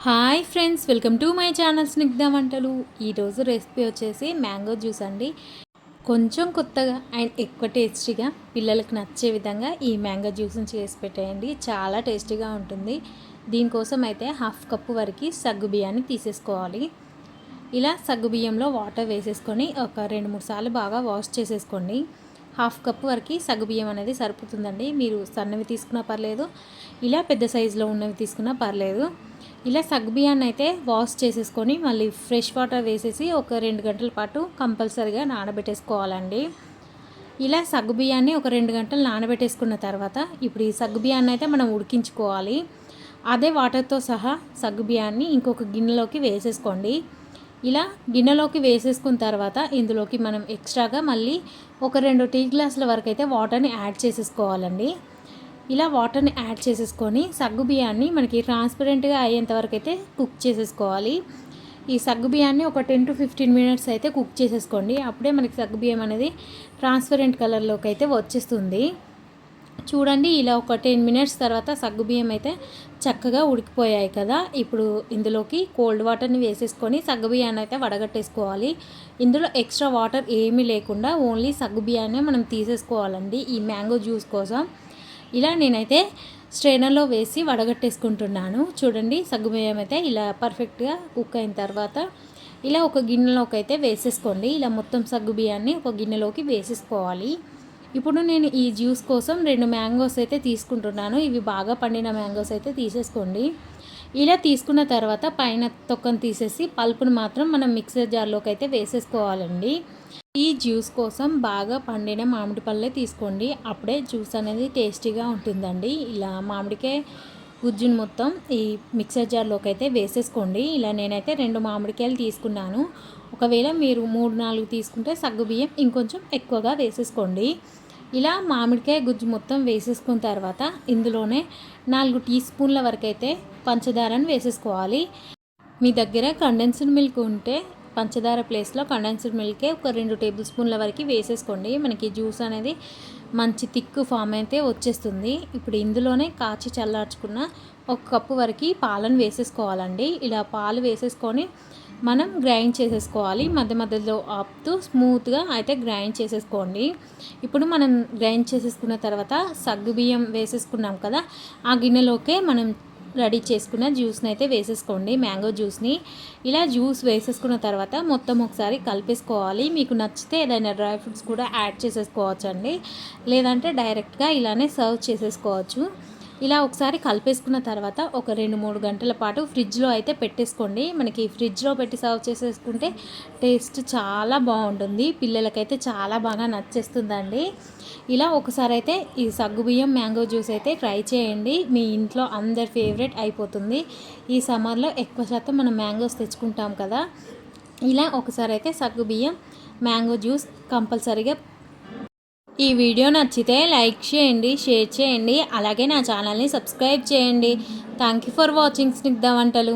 Hi friends, welcome to my channel Snigdha వంటలు. ఈరోజు recipe వచ్చేసి మ్యాంగో జ్యూస్ అండి. కొంచెం కొత్తగా అండ్ ఎక్కువ టేస్టీగా పిల్లలకు నచ్చే విధంగా ఈ మ్యాంగో జ్యూస్ని చేసి పెట్టేయండి. చాలా టేస్టీగా ఉంటుంది. దీనికోసం అయితే 1/2 కప్పు వరకు సగ్గు బియ్యాన్ని తీసేసుకోవాలి. ఇలా సగ్గు బియ్యంలో వాటర్ వేసేసుకొని ఒక 2-3 సార్లు బాగా వాష్ చేసేసుకోండి. 1/2 కప్పు వరకు సగ్గు బియ్యం అనేది సరిపోతుందండి. మీరు సన్నవి తీసుకున్నా పర్లేదు, ఇలా పెద్ద సైజులో ఉన్నవి తీసుకున్నా పర్లేదు. ఇలా సగ్గుబియ్యాన్ని అయితే వాష్ చేసేసుకొని మళ్ళీ ఫ్రెష్ వాటర్ వేసేసి ఒక 2 గంటల పాటు కంపల్సరీగా నానబెట్టేసుకోవాలండి. ఇలా సగ్గుబియ్యాన్ని ఒక 2 గంటలు నానబెట్టేసుకున్న తర్వాత ఇప్పుడు ఈ సగ్గుబియ్యాన్ని అయితే మనం ఉడికించుకోవాలి. అదే వాటర్తో సహా సగ్గుబియ్యాన్ని ఇంకొక గిన్నెలోకి వేసేసుకోండి. ఇలా గిన్నెలోకి వేసేసుకున్న తర్వాత ఇందులోకి మనం ఎక్స్ట్రాగా మళ్ళీ ఒక 2 టీ గ్లాసుల వరకు అయితే వాటర్ని యాడ్ చేసేసుకోవాలండి. ఇలా వాటర్ని యాడ్ చేసేసుకొని సగ్గు బియ్యాన్ని మనకి ట్రాన్స్పరెంట్గా అయ్యేంత వరకు అయితే కుక్ చేసేసుకోవాలి. ఈ సగ్గు బియ్యాన్ని ఒక 10 to 15 మినిట్స్ అయితే కుక్ చేసేసుకోండి. అప్పుడే మనకి సగ్గు బియ్యం అనేది ట్రాన్స్పరెంట్ కలర్లోకి అయితే వచ్చేస్తుంది. చూడండి, ఇలా ఒక 10 మినిట్స్ తర్వాత సగ్గుబియ్యం అయితే చక్కగా ఉడికిపోయాయి కదా. ఇప్పుడు ఇందులోకి కోల్డ్ వాటర్ని వేసేసుకొని సగ్గుబియ్యాన్ని అయితే వడగట్టేసుకోవాలి. ఇందులో ఎక్స్ట్రా వాటర్ ఏమీ లేకుండా ఓన్లీ సగ్గుబియ్యాన్నే మనం తీసేసుకోవాలండి ఈ మ్యాంగో జ్యూస్ కోసం. ఇలా నేనైతే స్ట్రైనర్లో వేసి వడగట్టేసుకుంటున్నాను. చూడండి, సగ్గుబియ్యం అయితే ఇలా పర్ఫెక్ట్గా కుక్ అయిన తర్వాత ఇలా ఒక గిన్నెలోకి అయితే వేసేసుకోండి. ఇలా మొత్తం సగ్గుబియ్యాన్ని ఒక గిన్నెలోకి వేసేసుకోవాలి. ఇప్పుడు నేను ఈ జ్యూస్ కోసం 2 మ్యాంగోస్ అయితే తీసుకుంటున్నాను. ఇవి బాగా పండిన మ్యాంగోస్ అయితే తీసేసుకోండి. ఇలా తీసుకున్న తర్వాత పైన తొక్కను తీసేసి పల్పును మాత్రం మనం మిక్సర్ జార్లోకి అయితే వేసేసుకోవాలండి. ఈ జ్యూస్ కోసం బాగా పండిన మామిడి పళ్ళే తీసుకోండి. అప్పుడే జ్యూస్ అనేది టేస్టీగా ఉంటుందండి. ఇలా మామిడికాయ గుజ్జును మొత్తం ఈ మిక్సర్ జార్లోకి అయితే వేసేసుకోండి. ఇలా నేనైతే 2 మామిడికాయలు తీసుకున్నాను. ఒకవేళ మీరు 3-4 తీసుకుంటే సగ్గుబియ్యం ఇంకొంచెం ఎక్కువగా వేసేసుకోండి. ఇలా మామిడికాయ గుజ్జు మొత్తం వేసేసుకున్న తర్వాత ఇందులోనే 4 టీ స్పూన్ల వరకు అయితే పంచదారని వేసేసుకోవాలి. మీ దగ్గర కండెన్స్డ్ మిల్క్ ఉంటే పంచదార ప్లేస్లో కండెన్స్డ్ మిల్కే ఒక 2 టేబుల్ స్పూన్ల వరకు వేసేసుకోండి. మనకి జ్యూస్ అనేది మంచి థిక్ ఫామ్ అయితే వచ్చేస్తుంది. ఇప్పుడు ఇందులోనే కాచి చల్లార్చుకున్న 1 కప్పు వరకు పాలను వేసేసుకోవాలండి. ఇలా పాలు వేసేసుకొని మనం గ్రైండ్ చేసేసుకోవాలి. మధ్య మధ్యలో ఆపుతూ స్మూత్గా అయితే గ్రైండ్ చేసేసుకోండి. ఇప్పుడు మనం గ్రైండ్ చేసేసుకున్న తర్వాత సగ్గుబియ్యం వేసేసుకున్నాం కదా, ఆ గిన్నెలోకే మనం రెడీ చేసుకున్న జ్యూస్ని అయితే వేసేసుకోండి, మ్యాంగో జ్యూస్ని. ఇలా జ్యూస్ వేసేసుకున్న తర్వాత మొత్తం ఒకసారి కలిపేసుకోవాలి. మీకు నచ్చితే ఏదైనా డ్రై ఫ్రూట్స్ కూడా యాడ్ చేసేసుకోవచ్చు అండి, లేదంటే డైరెక్ట్గా ఇలానే సర్వ్ చేసేసుకోవచ్చు. ఇలా ఒకసారి కలిపేసుకున్న తర్వాత ఒక 2-3 గంటల పాటు ఫ్రిడ్జ్లో అయితే పెట్టేసుకోండి. మనకి ఫ్రిడ్జ్లో పెట్టి సర్వ్ చేసేసుకుంటే టేస్ట్ చాలా బాగుంటుంది. పిల్లలకైతే చాలా బాగా నచ్చేస్తుందండి. ఇలా ఒకసారి అయితే ఈ సగ్గుబియ్యం మ్యాంగో జ్యూస్ అయితే ట్రై చేయండి. మీ ఇంట్లో అందరి ఫేవరెట్ అయిపోతుంది. ఈ సమ్మర్లో ఎక్కువ శాతం మనం మ్యాంగోస్ తెచ్చుకుంటాం కదా. ఇలా ఒకసారి అయితే సగ్గుబియ్యం మ్యాంగో జ్యూస్ కంపల్సరీగా. ఈ వీడియో నచ్చితే లైక్ చేయండి, షేర్ చేయండి, అలాగే నా ఛానల్ని సబ్స్క్రైబ్ చేయండి. Thank you for watching Snigdha వంటలు.